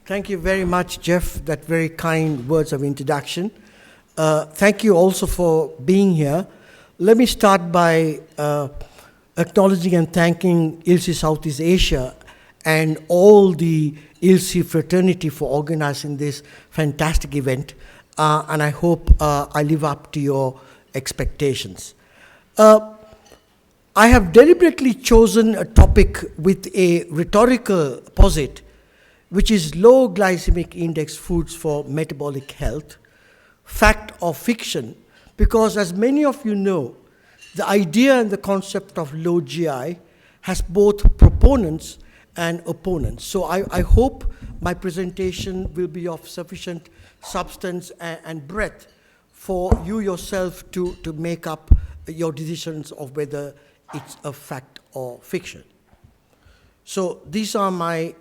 Thank you very much, Jeff, that very kind words of introduction. Thank you also for being here. Let me start by acknowledging and thanking ILSI Southeast Asia and all the ILSI fraternity for organizing this fantastic event, and I hope I live up to your expectations. I have deliberately chosen a topic with a rhetorical posit, which is low glycemic index foods for metabolic health, fact or fiction, because as many of you know, the idea and the concept of low GI has both proponents and opponents. So I hope my presentation will be of sufficient substance and breadth for you yourself to make up your decisions of whether it's a fact or fiction. So these are my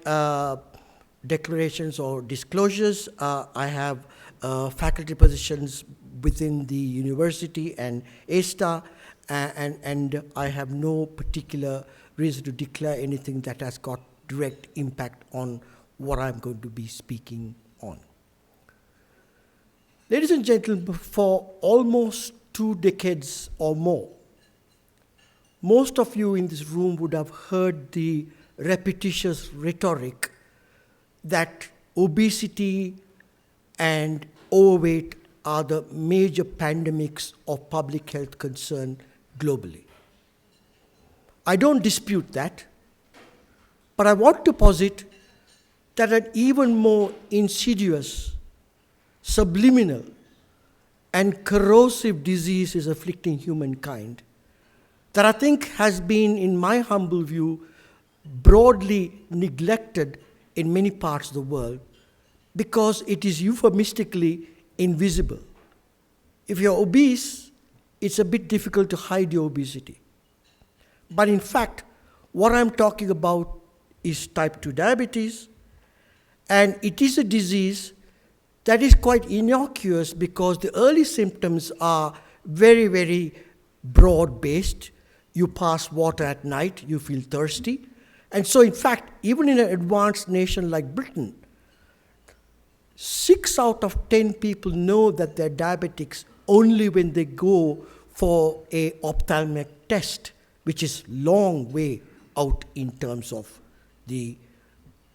declarations or disclosures. I have faculty positions within the university and ASTA, and I have no particular reason to declare anything that has got direct impact on what I'm going to be speaking on. Ladies and gentlemen, for almost 2 decades or more, most of you in this room would have heard the repetitious rhetoric that obesity and overweight are the major pandemics of public health concern globally. I don't dispute that, but I want to posit that an even more insidious, subliminal, and corrosive disease is afflicting humankind that I think has been, in my humble view, broadly neglected in many parts of the world because it is euphemistically invisible. If you're obese, it's a bit difficult to hide your obesity. But in fact, what I'm talking about is type 2 diabetes, and it is a disease that is quite innocuous because the early symptoms are very, very broad-based. You pass water at night, you feel thirsty. And so in fact, even in an advanced nation like Britain, 6 out of 10 people know that they're diabetics only when they go for a ophthalmic test, which is long way out in terms of the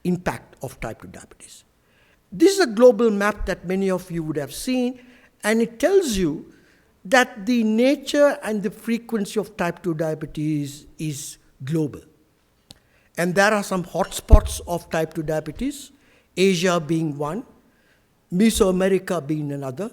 impact of type 2 diabetes. This is a global map that many of you would have seen, and it tells you that the nature and the frequency of type 2 diabetes is global. And there are some hotspots of type 2 diabetes, Asia being one, Mesoamerica being another,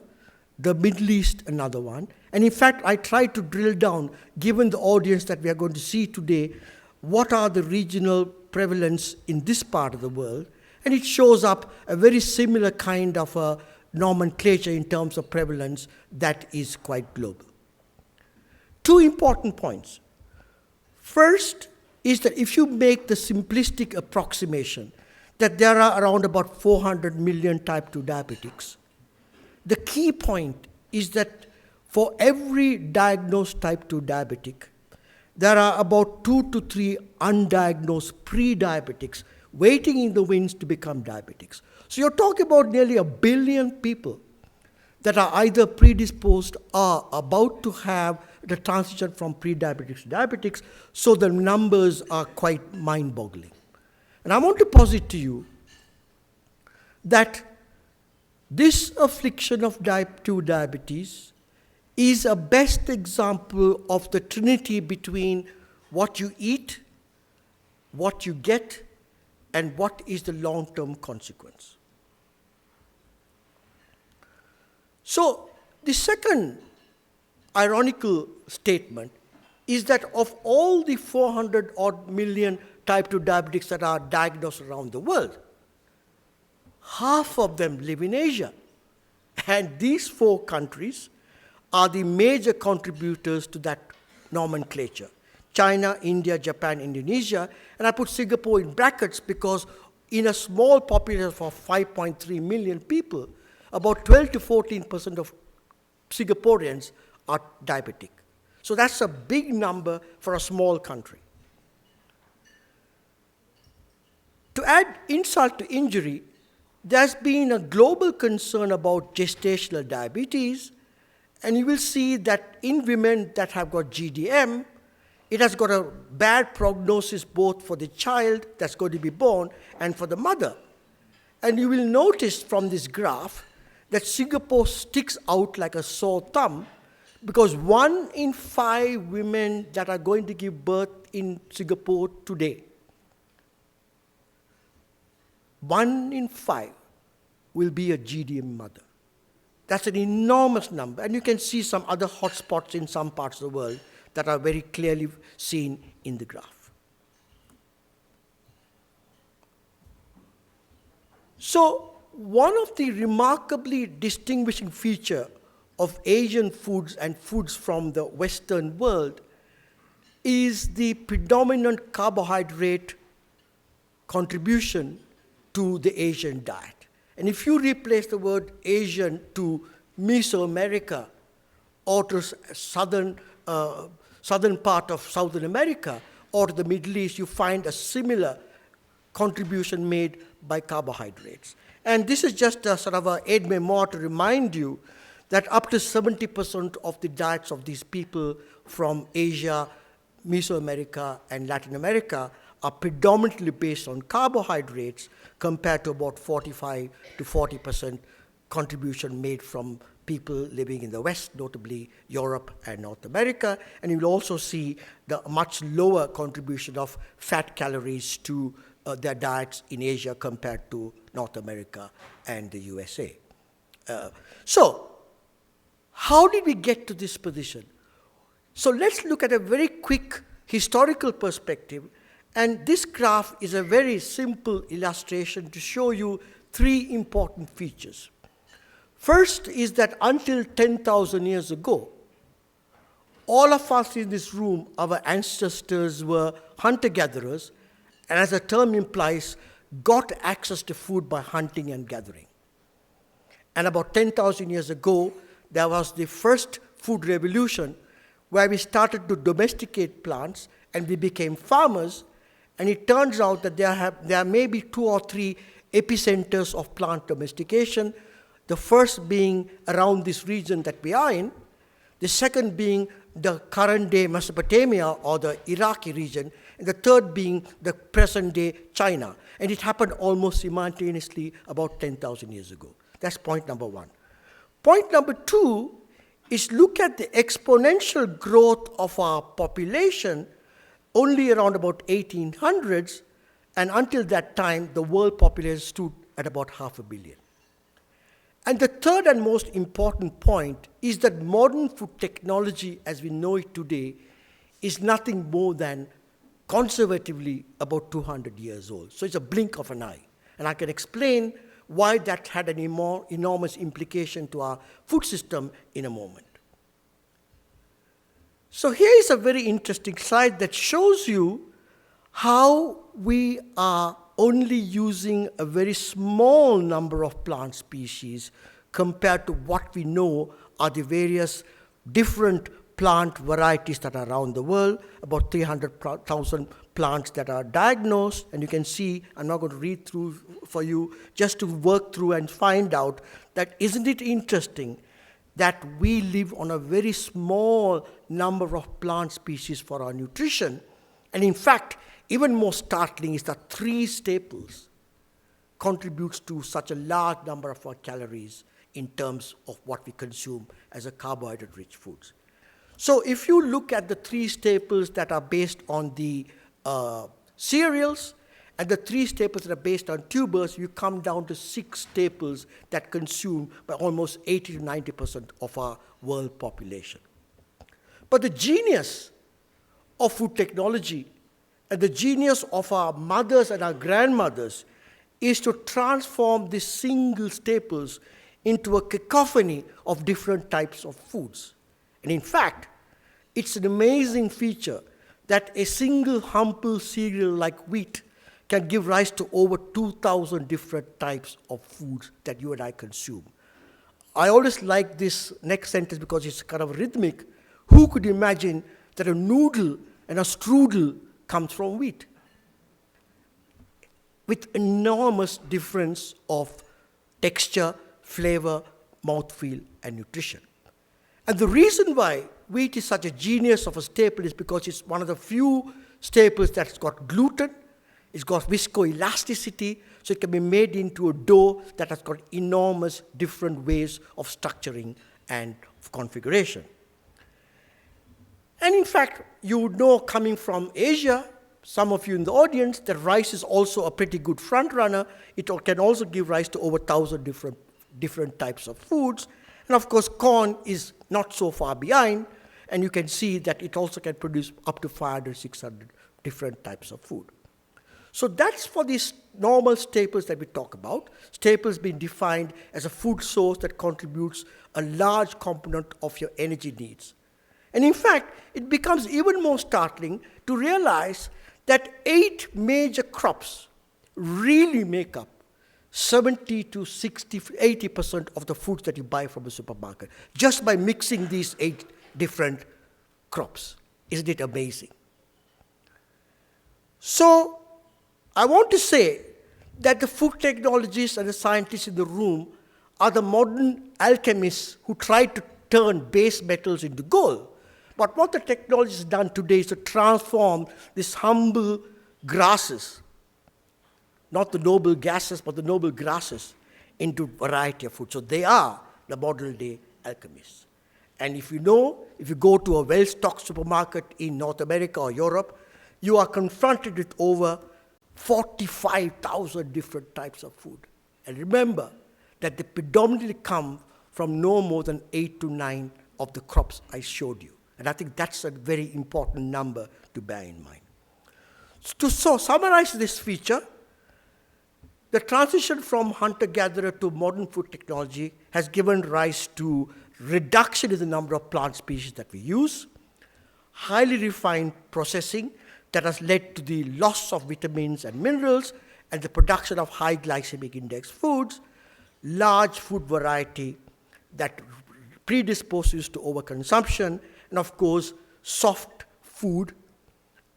the Middle East another one. And in fact, I tried to drill down, given the audience that we are going to see today, what are the regional prevalence in this part of the world. And it shows up a very similar kind of a nomenclature in terms of prevalence that is quite global. 2 important points. First is that if you make the simplistic approximation that there are around about 400 million type 2 diabetics, the key point is that for every diagnosed type 2 diabetic, there are about 2 to 3 undiagnosed pre-diabetics waiting in the wings to become diabetics. So you're talking about nearly 1 billion people that are either predisposed or about to have the transition from pre-diabetics to diabetics, so the numbers are quite mind-boggling. And I want to posit to you that this affliction of type 2 diabetes is a best example of the trinity between what you eat, what you get, and what is the long-term consequence. So the second ironical statement is that of all the 400 odd million type 2 diabetics that are diagnosed around the world, half of them live in Asia. And these 4 countries are the major contributors to that nomenclature: China, India, Japan, Indonesia. And I put Singapore in brackets because in a small population of 5.3 million people, about 12 to 14% of Singaporeans are diabetic. So that's a big number for a small country. To add insult to injury, there's been a global concern about gestational diabetes, and you will see that in women that have got GDM, it has got a bad prognosis both for the child that's going to be born and for the mother. And you will notice from this graph that Singapore sticks out like a sore thumb, because 1 in 5 women that are going to give birth in Singapore today, 1 in 5 will be a GDM mother. That's an enormous number. And you can see some other hotspots in some parts of the world that are very clearly seen in the graph. So one of the remarkably distinguishing features of Asian foods and foods from the Western world is the predominant carbohydrate contribution to the Asian diet. And if you replace the word Asian to Mesoamerica or to southern part of Southern America or the Middle East, you find a similar contribution made by carbohydrates. And this is just a sort of an aide-memoire to remind you that up to 70% of the diets of these people from Asia, Mesoamerica, and Latin America are predominantly based on carbohydrates compared to about 45 to 40% contribution made from people living in the West, notably Europe and North America. And you'll also see the much lower contribution of fat calories to their diets in Asia compared to North America and the USA. So, how did we get to this position? So let's look at a very quick historical perspective. And this graph is a very simple illustration to show you 3 important features. First is that until 10,000 years ago, all of us in this room, our ancestors were hunter-gatherers, and as the term implies, got access to food by hunting and gathering. And about 10,000 years ago, there was the first food revolution where we started to domesticate plants and we became farmers. And it turns out that there may be 2 or 3 epicenters of plant domestication, the first being around this region that we are in, the second being the current-day Mesopotamia or the Iraqi region, and the third being the present-day China. And it happened almost simultaneously about 10,000 years ago. That's point number 1. Point number 2 is look at the exponential growth of our population only around about 1800s, and until that time, the world population stood at about 500 million. And the third and most important point is that modern food technology, as we know it today, is nothing more than conservatively about 200 years old. So it's a blink of an eye. And I can explain why that had an enormous implication to our food system in a moment. So here is a very interesting slide that shows you how we are only using a very small number of plant species compared to what we know are the various different plant varieties that are around the world, about 300,000 plants that are diagnosed. And you can see, I'm not going to read through for you, just to work through and find out that isn't it interesting that we live on a very small number of plant species for our nutrition. And in fact, even more startling is that 3 staples contributes to such a large number of our calories in terms of what we consume as a carbohydrate-rich foods. So if you look at the 3 staples that are based on the cereals and the 3 staples that are based on tubers, you come down to 6 staples that consume by almost 80 to 90% of our world population. But the genius of food technology and the genius of our mothers and our grandmothers is to transform these single staples into a cacophony of different types of foods. And in fact, it's an amazing feature that a single humble cereal like wheat can give rise to over 2,000 different types of foods that you and I consume. I always like this next sentence because it's kind of rhythmic. Who could imagine that a noodle and a strudel comes from wheat? With enormous difference of texture, flavor, mouthfeel, and nutrition. And the reason why wheat is such a genius of a staple is because it's one of the few staples that's got gluten, it's got viscoelasticity, so it can be made into a dough that has got enormous different ways of structuring and of configuration. And in fact, you would know coming from Asia, some of you in the audience, that rice is also a pretty good front runner. It can also give rise to over 1,000 different types of foods. And of course, corn is not so far behind, and you can see that it also can produce up to 500, 600 different types of food. So that's for these normal staples that we talk about. Staples being defined as a food source that contributes a large component of your energy needs. And in fact, it becomes even more startling to realize that 8 major crops really make up 70 to 60, 80% of the foods that you buy from a supermarket, just by mixing these 8 different crops. Isn't it amazing? So I want to say that the food technologists and the scientists in the room are the modern alchemists who try to turn base metals into gold. But what the technology has done today is to transform these humble grasses, not the noble gases, but the noble grasses, into variety of food. So they are the modern day alchemists. And if you go to a well-stocked supermarket in North America or Europe, you are confronted with over 45,000 different types of food. And remember that they predominantly come from no more than 8 to 9 of the crops I showed you. And I think that's a very important number to bear in mind. To summarize this feature, the transition from hunter-gatherer to modern food technology has given rise to reduction in the number of plant species that we use, highly refined processing that has led to the loss of vitamins and minerals and the production of high glycemic index foods, large food variety that predisposes to overconsumption, and of course, soft food,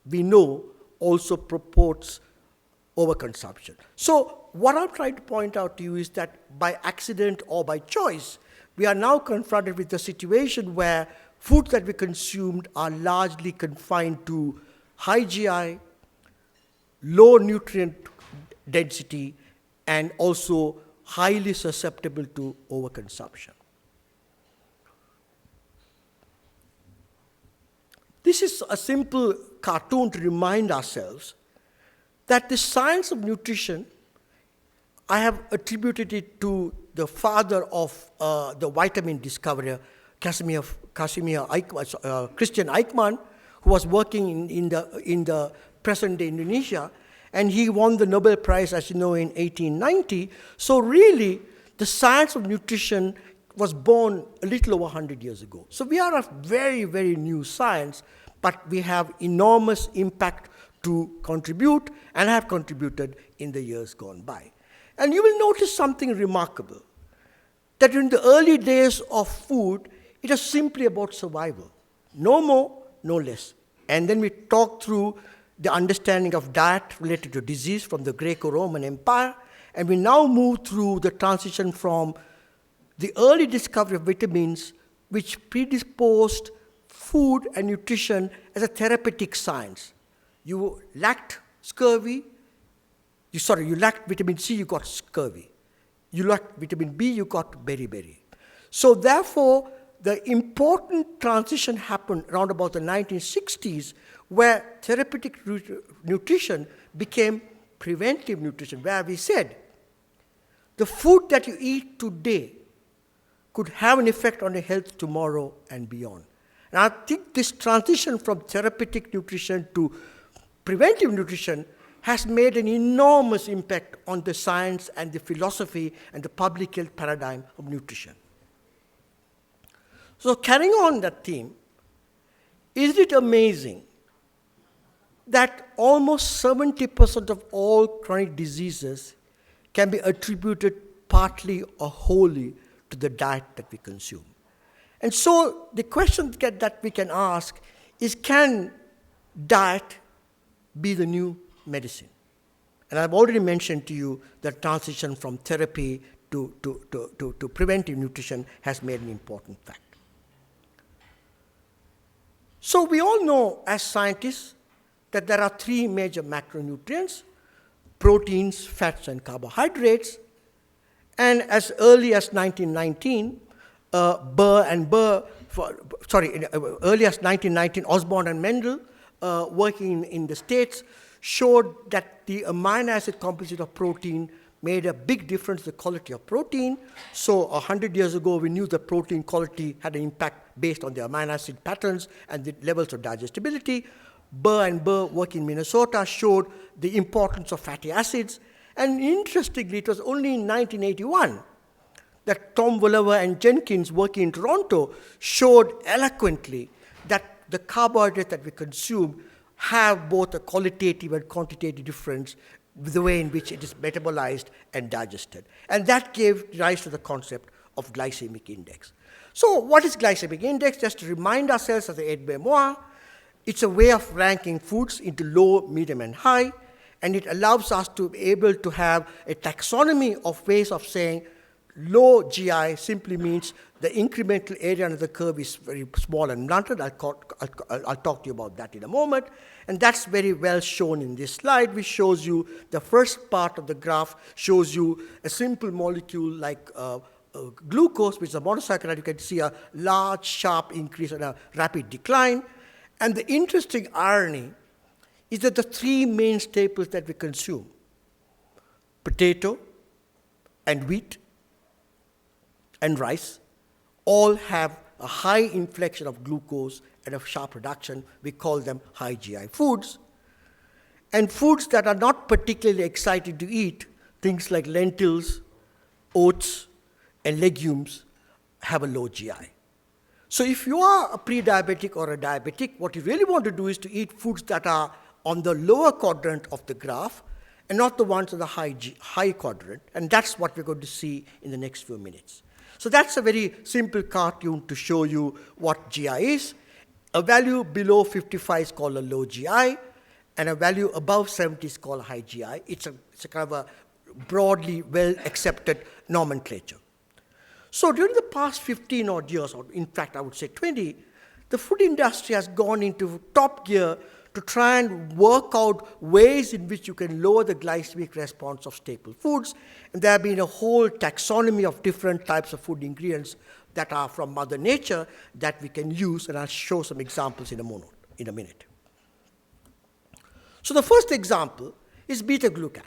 we know, also purports overconsumption. So what I'm trying to point out to you is that by accident or by choice, we are now confronted with a situation where foods that we consumed are largely confined to high GI, low nutrient density, and also highly susceptible to overconsumption. This is a simple cartoon to remind ourselves that the science of nutrition, I have attributed it to the father of the vitamin discoverer, Christian Eichmann, who was working in the present-day Indonesia, and he won the Nobel Prize, as you know, in 1890. So really, the science of nutrition was born a little over 100 years ago. So we are a very, very new science, but we have enormous impact to contribute and have contributed in the years gone by. And you will notice something remarkable, that in the early days of food, it was simply about survival. No more, no less. And then we talked through the understanding of diet related to disease from the Greco-Roman Empire, and we now move through the transition from the early discovery of vitamins, which predisposed food and nutrition as a therapeutic science. You lacked scurvy, you lacked vitamin C, you got scurvy. You lacked vitamin B, you got beriberi. So therefore, the important transition happened around about the 1960s, where therapeutic nutrition became preventive nutrition, where we said, the food that you eat today could have an effect on your health tomorrow and beyond. And I think this transition from therapeutic nutrition to preventive nutrition has made an enormous impact on the science and the philosophy and the public health paradigm of nutrition. So carrying on that theme, isn't it amazing that almost 70% of all chronic diseases can be attributed partly or wholly to the diet that we consume? And so the question that we can ask is, can diet be the new medicine? And I've already mentioned to you the transition from therapy to preventive nutrition has made an important fact. So we all know as scientists that there are three major macronutrients: proteins, fats, and carbohydrates. And as early as 1919, early as 1919, Osborn and Mendel, working in the States, showed that the amino acid composite of protein made a big difference in the quality of protein. So 100 years ago, we knew that protein quality had an impact based on the amino acid patterns and the levels of digestibility. Burr and Burr, working in Minnesota, showed the importance of fatty acids. And interestingly, it was only in 1981 that Tom Wollover and Jenkins, working in Toronto, showed eloquently that the carbohydrates that we consume have both a qualitative and quantitative difference with the way in which it is metabolized and digested. And that gave rise to the concept of glycemic index. So what is glycemic index? Just to remind ourselves as the aide-memoire, it's a way of ranking foods into low, medium, and high, and it allows us to be able to have a taxonomy of ways of saying low GI simply means the incremental area under the curve is very small and blunted. I'll talk to you about that in a moment. And that's very well shown in this slide, which shows you the first part of the graph shows you a simple molecule like glucose, which is a monosaccharide. You can see a large, sharp increase and a rapid decline. And the interesting irony is that the three main staples that we consume, potato and wheat and rice, all have a high inflection of glucose and a sharp reduction. We call them high GI foods. And foods that are not particularly exciting to eat, things like lentils, oats, and legumes, have a low GI. So if you are a pre-diabetic or a diabetic, what you really want to do is to eat foods that are on the lower quadrant of the graph and not the ones in the high quadrant. And that's what we're going to see in the next few minutes. So that's a very simple cartoon to show you what GI is. A value below 55 is called a low GI, and a value above 70 is called high GI. It's a kind of a broadly well-accepted nomenclature. So during the past 15 odd years, or in fact I would say 20, the food industry has gone into top gear to try and work out ways in which you can lower the glycemic response of staple foods. And there have been a whole taxonomy of different types of food ingredients that are from Mother Nature that we can use, and I'll show some examples in a minute. So the first example is beta-glucan.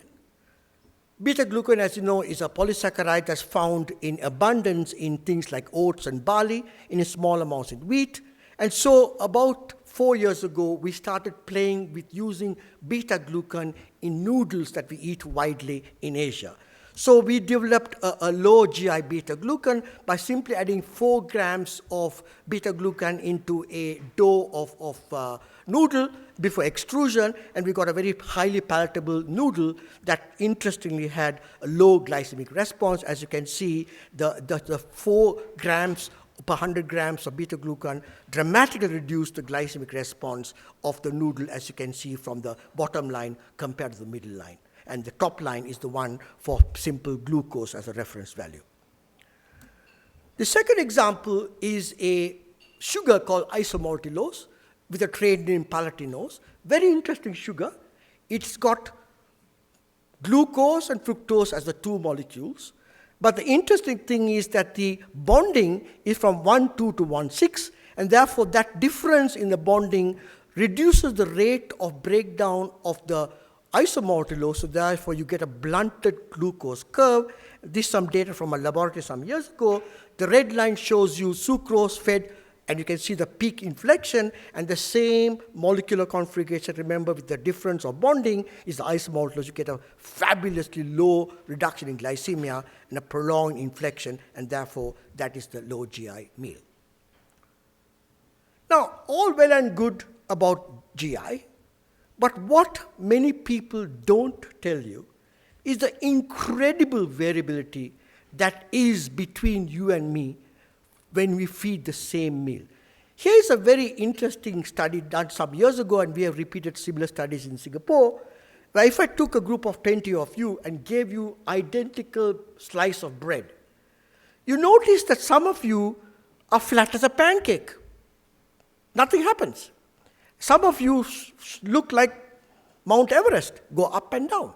Beta-glucan, as you know, is a polysaccharide that's found in abundance in things like oats and barley, in small amounts in wheat. And so about 4 years ago, we started playing with using beta-glucan in noodles that we eat widely in Asia. So we developed a low GI beta-glucan by simply adding 4 grams of beta-glucan into a dough of noodle before extrusion, and we got a very highly palatable noodle that interestingly had a low glycemic response. As you can see, the 4 grams per 100 grams of beta-glucan dramatically reduced the glycemic response of the noodle, as you can see from the bottom line compared to the middle line. And the top line is the one for simple glucose as a reference value. The second example is a sugar called isomaltulose with a trade name palatinose. Very interesting sugar. It's got glucose and fructose as the 2 molecules. But the interesting thing is that the bonding is from 1,2 to 1,6, and therefore that difference in the bonding reduces the rate of breakdown of the isomaltulose, so therefore you get a blunted glucose curve. This is some data from a laboratory some years ago. The red line shows you sucrose fed, and you can see the peak inflection, and the same molecular configuration, remember, with the difference of bonding is the isomaltulose. You get a fabulously low reduction in glycemia and a prolonged inflection, and therefore that is the low GI meal. Now, all well and good about GI, but what many people don't tell you is the incredible variability that is between you and me when we feed the same meal. Here is a very interesting study done some years ago, and we have repeated similar studies in Singapore. Now, if I took a group of 20 of you and gave you identical slice of bread, you notice that some of you are flat as a pancake. Nothing happens. Some of you look like Mount Everest, go up and down.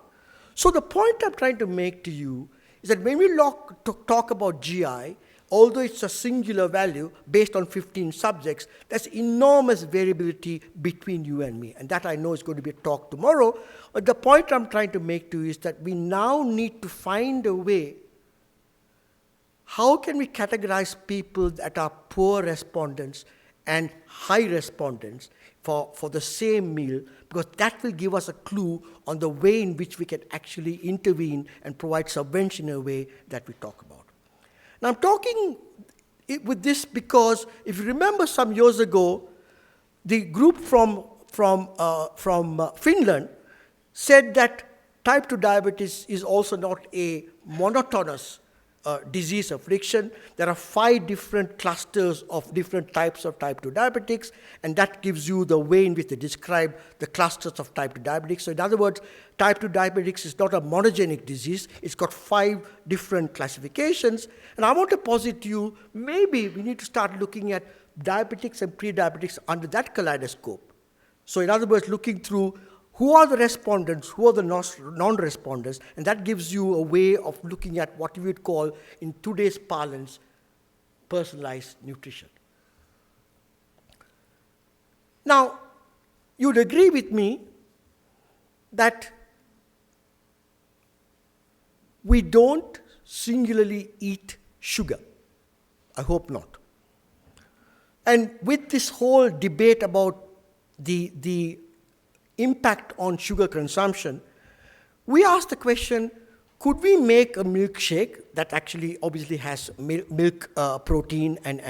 So the point I'm trying to make to you is that when we talk about GI, although it's a singular value based on 15 subjects, there's enormous variability between you and me. And that I know is going to be a talk tomorrow. But the point I'm trying to make to you is that we now need to find a way. How can we categorize people that are poor respondents and high respondents for the same meal? Because that will give us a clue on the way in which we can actually intervene and provide subvention in a way that we talk about. Now, I'm talking with this because if you remember some years ago, the group from Finland said that type 2 diabetes is also not a monotonous disease affliction. There are 5 different clusters of different types of type 2 diabetics, and that gives you the way in which they describe the clusters of type 2 diabetics. So in other words, type 2 diabetics is not a monogenic disease. It's got 5 different classifications. And I want to posit to you, maybe we need to start looking at diabetics and pre-diabetics under that kaleidoscope. So in other words, looking through who are the respondents, who are the non-responders, and that gives you a way of looking at what we would call, in today's parlance, personalized nutrition. Now, you'd agree with me that we don't singularly eat sugar. I hope not. And with this whole debate about the impact on sugar consumption, we asked the question, could we make a milkshake that actually obviously has milk protein and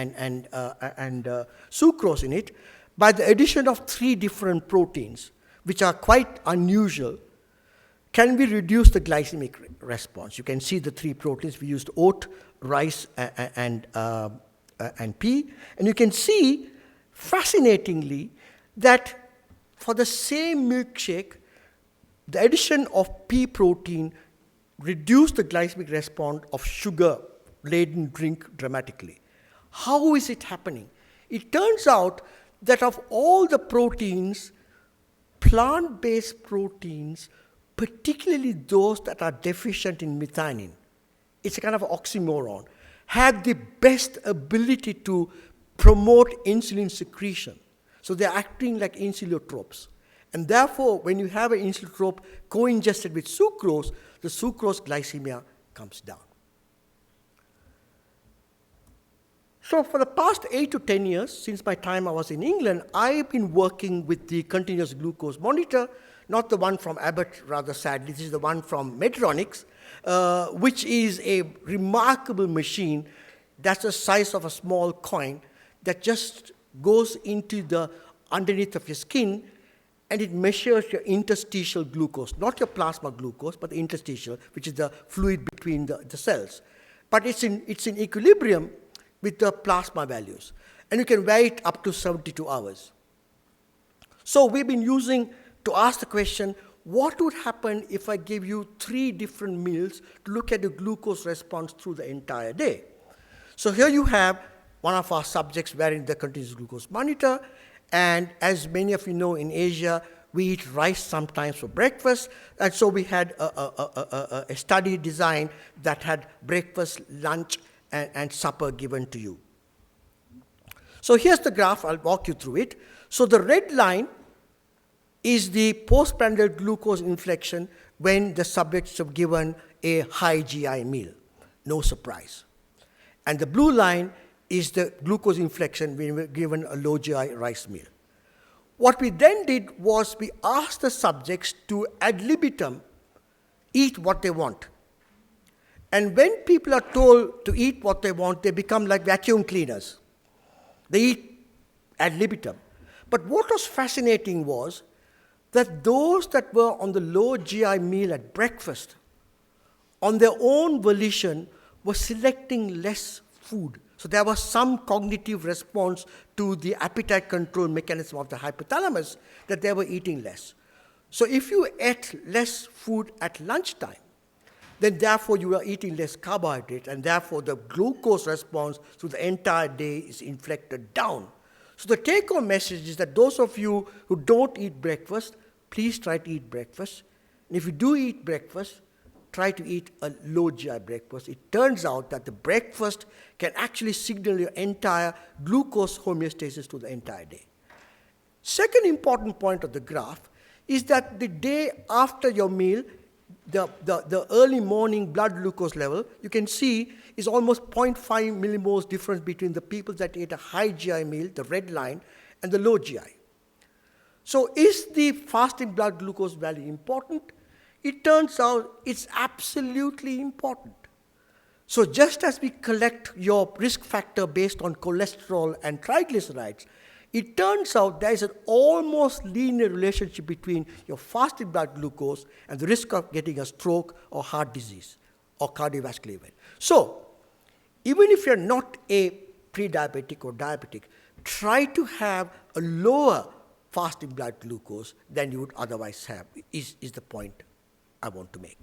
sucrose in it by the addition of 3 different proteins, which are quite unusual? Can we reduce the glycemic response? You can see the 3 proteins. We used oat, rice, and pea. And you can see, fascinatingly, that for the same milkshake, the addition of pea protein reduced the glycemic response of sugar-laden drink dramatically. How is it happening? It turns out that of all the proteins, plant-based proteins, particularly those that are deficient in methionine, it's a kind of oxymoron, have the best ability to promote insulin secretion. So they're acting like insulotropes. And therefore, when you have an insulotrope co-ingested with sucrose, the sucrose glycemia comes down. So for the past 8 to 10 years, since my time I was in England, I've been working with the continuous glucose monitor, not the one from Abbott, rather sadly. This is the one from Medtronic, which is a remarkable machine that's the size of a small coin that just goes into the underneath of your skin, and it measures your interstitial glucose, not your plasma glucose, but the interstitial, which is the fluid between the cells. But it's in equilibrium with the plasma values, and you can weigh it up to 72 hours. So we've been using to ask the question, what would happen if I give you 3 different meals to look at the glucose response through the entire day? So here you have one of our subjects wearing the continuous glucose monitor, and as many of you know, in Asia, we eat rice sometimes for breakfast, and so we had a study design that had breakfast, lunch, and supper given to you. So here's the graph, I'll walk you through it. So the red line is the postprandial glucose inflection when the subjects have given a high GI meal, no surprise. And the blue line is the glucose inflection when we were given a low GI rice meal. What we then did was we asked the subjects to ad libitum eat what they want. And when people are told to eat what they want, they become like vacuum cleaners. They eat ad libitum. But what was fascinating was that those that were on the low GI meal at breakfast, on their own volition, were selecting less food. So there was some cognitive response to the appetite control mechanism of the hypothalamus that they were eating less. So if you ate less food at lunchtime, then therefore you are eating less carbohydrate, and therefore the glucose response through the entire day is inflected down. So the take-home message is that those of you who don't eat breakfast, please try to eat breakfast. And if you do eat breakfast, try to eat a low GI breakfast. It turns out that the breakfast can actually signal your entire glucose homeostasis to the entire day. Second important point of the graph is that the day after your meal, the early morning blood glucose level, you can see, is almost 0.5 millimoles difference between the people that ate a high GI meal, the red line, and the low GI. So is the fasting blood glucose value important? It turns out it's absolutely important. So just as we collect your risk factor based on cholesterol and triglycerides, it turns out there is an almost linear relationship between your fasting blood glucose and the risk of getting a stroke or heart disease or cardiovascular event. So even if you're not a pre-diabetic or diabetic, try to have a lower fasting blood glucose than you would otherwise have, is the point I want to make.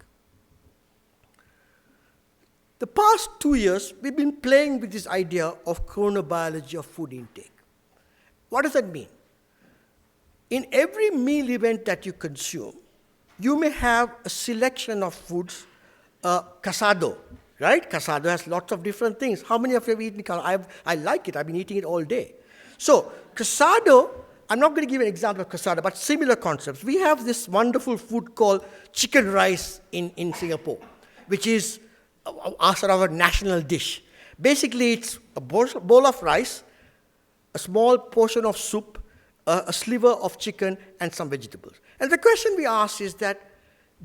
The past 2 years, we've been playing with this idea of chronobiology of food intake. What does that mean? In every meal event that you consume, you may have a selection of foods, casado, right? Casado has lots of different things. How many of you have eaten casado? I like it. I've been eating it all day. So casado, I'm not going to give an example of casado, but similar concepts. We have this wonderful food called chicken rice in Singapore, which is a sort of a national dish. Basically, it's a bowl of rice, a small portion of soup, a sliver of chicken, and some vegetables. And the question we ask is that,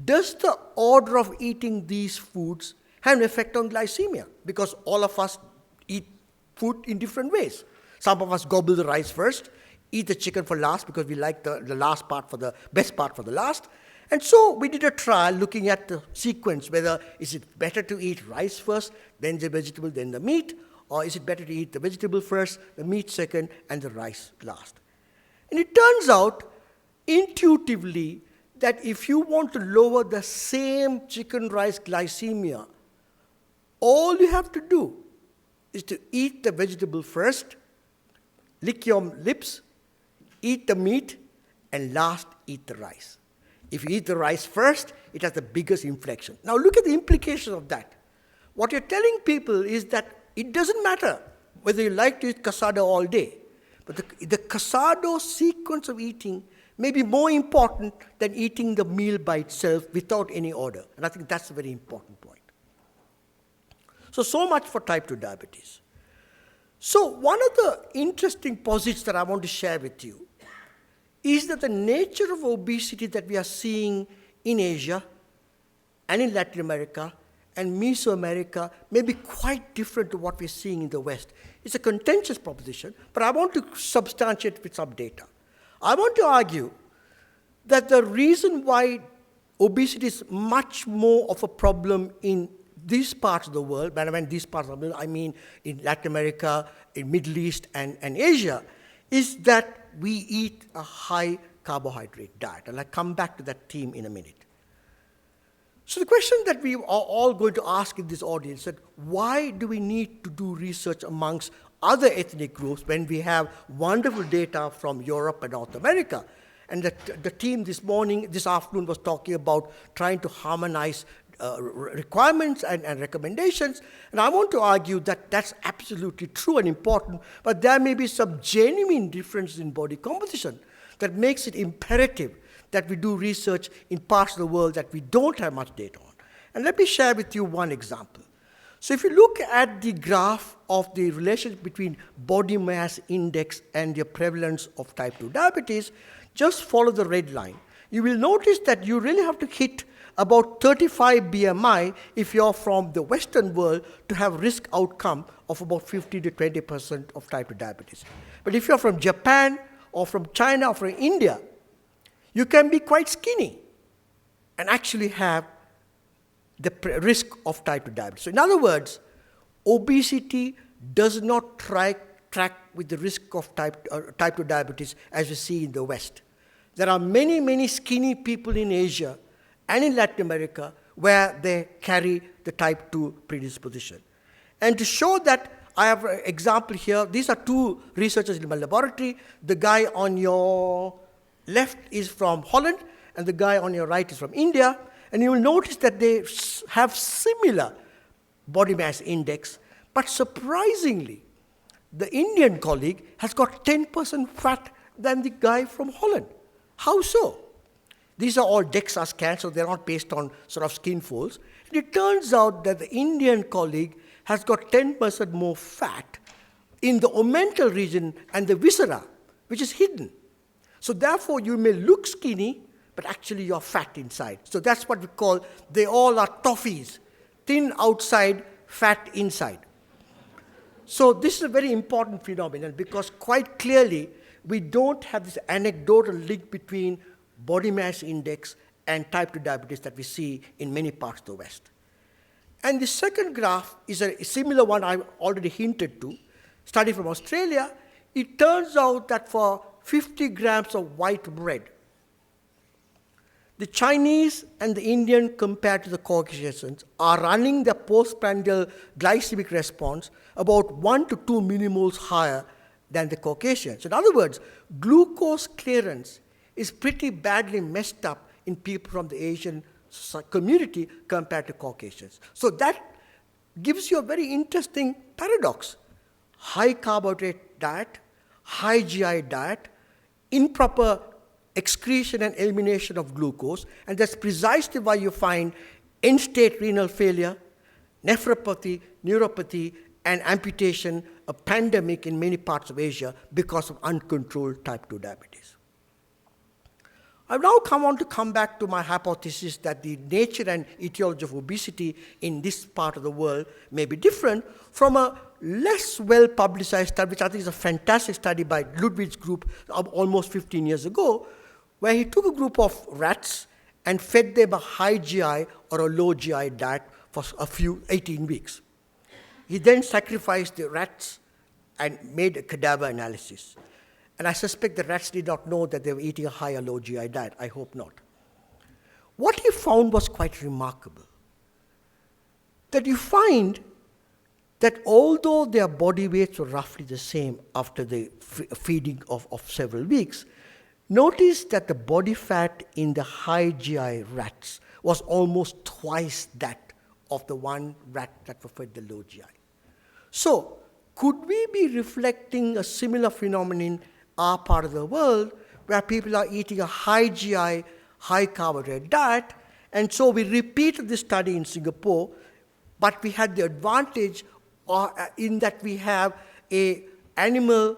does the order of eating these foods have an effect on glycemia? Because all of us eat food in different ways. Some of us gobble the rice first, eat the chicken for last because we like the last part for the best part for the last. And so we did a trial looking at the sequence, whether is it better to eat rice first, then the vegetable, then the meat, or is it better to eat the vegetable first, the meat second, and the rice last. And it turns out intuitively that if you want to lower the same chicken rice glycemia, all you have to do is to eat the vegetable first, lick your lips, eat the meat, and last eat the rice. If you eat the rice first, it has the biggest inflection. Now look at the implications of that. What you're telling people is that it doesn't matter whether you like to eat casado all day, but the casado sequence of eating may be more important than eating the meal by itself without any order. And I think that's a very important point. So much for type 2 diabetes. So one of the interesting posits that I want to share with you is that the nature of obesity that we are seeing in Asia and in Latin America and Mesoamerica may be quite different to what we're seeing in the West. It's a contentious proposition, but I want to substantiate with some data. I want to argue that the reason why obesity is much more of a problem in these parts of the world, when I mean these parts of the world, I mean in Latin America, in Middle East, and Asia, is that we eat a high carbohydrate diet. And I'll come back to that theme in a minute. So the question that we are all going to ask in this audience is, why do we need to do research amongst other ethnic groups when we have wonderful data from Europe and North America? And the team this afternoon was talking about trying to harmonize requirements and recommendations. And I want to argue that that's absolutely true and important, but there may be some genuine differences in body composition that makes it imperative that we do research in parts of the world that we don't have much data on. And let me share with you one example. So if you look at the graph of the relationship between body mass index and the prevalence of type 2 diabetes, just follow the red line. You will notice that you really have to hit about 35 BMI if you're from the Western world to have risk outcome of about 50 to 20% of type 2 diabetes. But if you're from Japan or from China or from India, you can be quite skinny and actually have the risk of type 2 diabetes. So in other words, obesity does not track with the risk of type 2 diabetes as we see in the West. there are many, many skinny people in Asia and in Latin America where they carry the type 2 predisposition. And to show that, I have an example here. These are two researchers in my laboratory. The guy on your left is from Holland, and the guy on your right is from India. And you will notice that they have similar body mass index, but surprisingly, the Indian colleague has got 10% fat than the guy from Holland. How so? These are all DEXA scans, so they're not based on sort of skin folds. And it turns out that the Indian colleague has got 10% more fat in the omental region and the viscera, which is hidden. So therefore, you may look skinny, but actually you're fat inside. So that's what we call, they all are toffees, thin outside, fat inside. So this is a very important phenomenon because quite clearly, we don't have this anecdotal link between body mass index and type 2 diabetes that we see in many parts of the West. And the second graph is a similar one I already hinted to, study from Australia. It turns out that for 50 grams of white bread, the Chinese and the Indian compared to the Caucasians are running their postprandial glycemic response about 1 to 2 millimoles higher than the Caucasians. In other words, glucose clearance is pretty badly messed up in people from the Asian community compared to Caucasians. So that gives you a very interesting paradox. High carbohydrate diet, high GI diet, improper excretion and elimination of glucose, and that's precisely why you find end-stage renal failure, nephropathy, neuropathy, and amputation, a pandemic in many parts of Asia because of uncontrolled type 2 diabetes. I've now come back to my hypothesis that the nature and etiology of obesity in this part of the world may be different from a less well-publicized study, which I think is a fantastic study by Ludwig's group almost 15 years ago, where he took a group of rats and fed them a high GI or a low GI diet for 18 weeks. He then sacrificed the rats and made a cadaver analysis. And I suspect the rats did not know that they were eating a high or low GI diet. I hope not. What he found was quite remarkable. That you find that although their body weights were roughly the same after the feeding of several weeks, notice that the body fat in the high GI rats was almost twice that of the one rat that were fed the low GI. So, could we be reflecting a similar phenomenon in our part of the world where people are eating a high GI, high carbohydrate diet? And so we repeated this study in Singapore, but we had the advantage in that we have an animal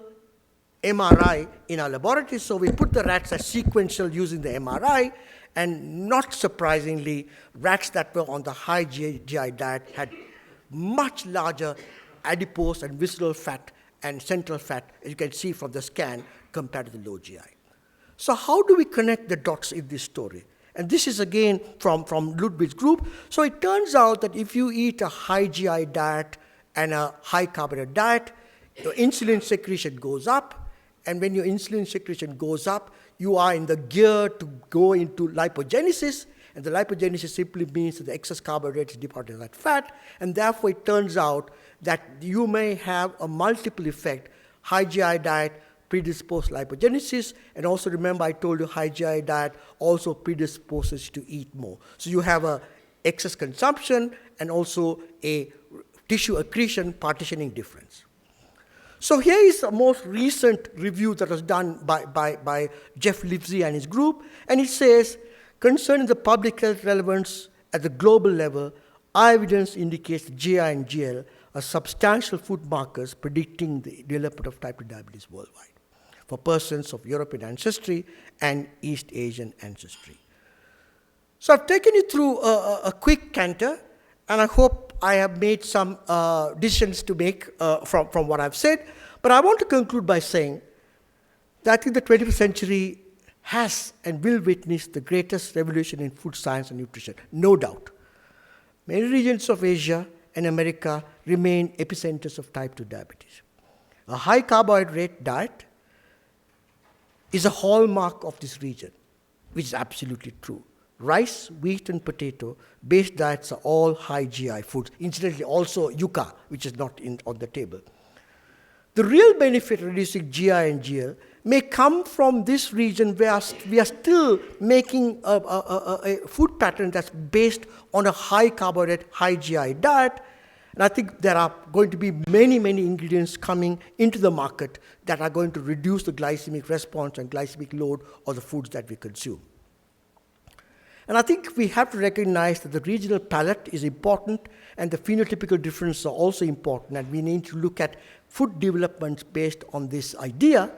MRI in our laboratory. So we put the rats as sequential using the MRI, and not surprisingly, rats that were on the high GI diet had much larger adipose and visceral fat and central fat, as you can see from the scan, compared to the low GI. So how do we connect the dots in this story? And this is again from Ludwig's group. So it turns out that if you eat a high GI diet and a high carbohydrate diet, your insulin secretion goes up. And when your insulin secretion goes up, you are in the gear to go into lipogenesis. And the lipogenesis simply means that the excess carbohydrates departed as fat. And therefore, it turns out that you may have a multiple effect. High GI diet predisposes lipogenesis. And also remember, I told you high GI diet also predisposes to eat more. So you have a excess consumption and also a tissue accretion partitioning difference. So here is a most recent review that was done by Jeff Livesey and his group. And it says, concerning the public health relevance at the global level, our evidence indicates that GI and GL are substantial food markers predicting the development of type 2 diabetes worldwide for persons of European ancestry and East Asian ancestry. So I've taken you through a quick canter, and I hope I have made some decisions to make from what I've said. But I want to conclude by saying that I think the 21st century has and will witness the greatest revolution in food science and nutrition, no doubt. Many regions of Asia and America remain epicenters of type 2 diabetes. A high carbohydrate diet is a hallmark of this region, which is absolutely true. Rice, wheat, and potato-based diets are all high GI foods. Incidentally, also yucca, which is not on the table. The real benefit of reducing GI and GL may come from this region where we are still making a food pattern that's based on a high carbohydrate, high GI diet. And I think there are going to be many, many ingredients coming into the market that are going to reduce the glycemic response and glycemic load of the foods that we consume. And I think we have to recognize that the regional palate is important and the phenotypical differences are also important, and we need to look at food developments based on this idea.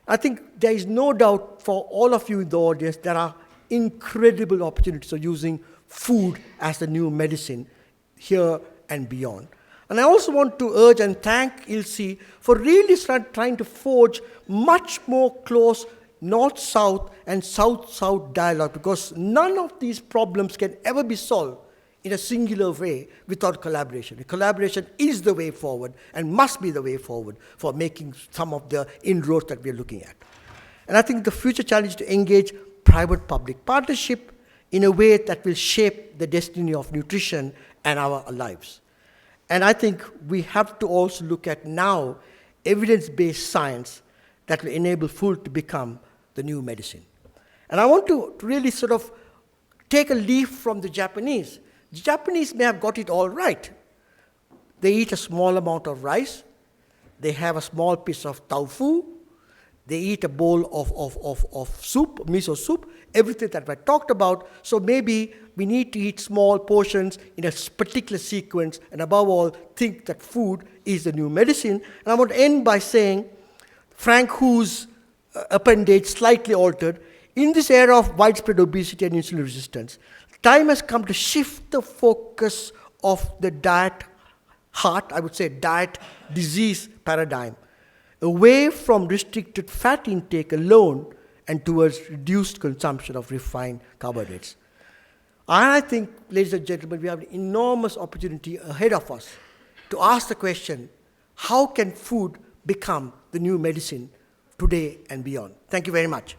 I think there is no doubt for all of you in the audience there are incredible opportunities of using food as the new medicine here and beyond. And I also want to urge and thank ILSI for really trying to forge much more close North-South and South-South dialogue, because none of these problems can ever be solved in a singular way without collaboration. Collaboration is the way forward and must be the way forward for making some of the inroads that we are looking at. And I think the future challenge is to engage private-public partnership in a way that will shape the destiny of nutrition and our lives. And I think we have to also look at now evidence-based science that will enable food to become the new medicine. And I want to really sort of take a leaf from the Japanese. The Japanese may have got it all right. They eat a small amount of rice. They have a small piece of tofu. They eat a bowl of soup, miso soup, everything that we talked about. So maybe we need to eat small portions in a particular sequence, and above all, think that food is the new medicine. And I want to end by saying, Frank Hu's appendage slightly altered. In this era of widespread obesity and insulin resistance, time has come to shift the focus of the diet disease paradigm, away from restricted fat intake alone and towards reduced consumption of refined carbohydrates. And I think, ladies and gentlemen, we have an enormous opportunity ahead of us to ask the question, how can food become the new medicine today and beyond? Thank you very much.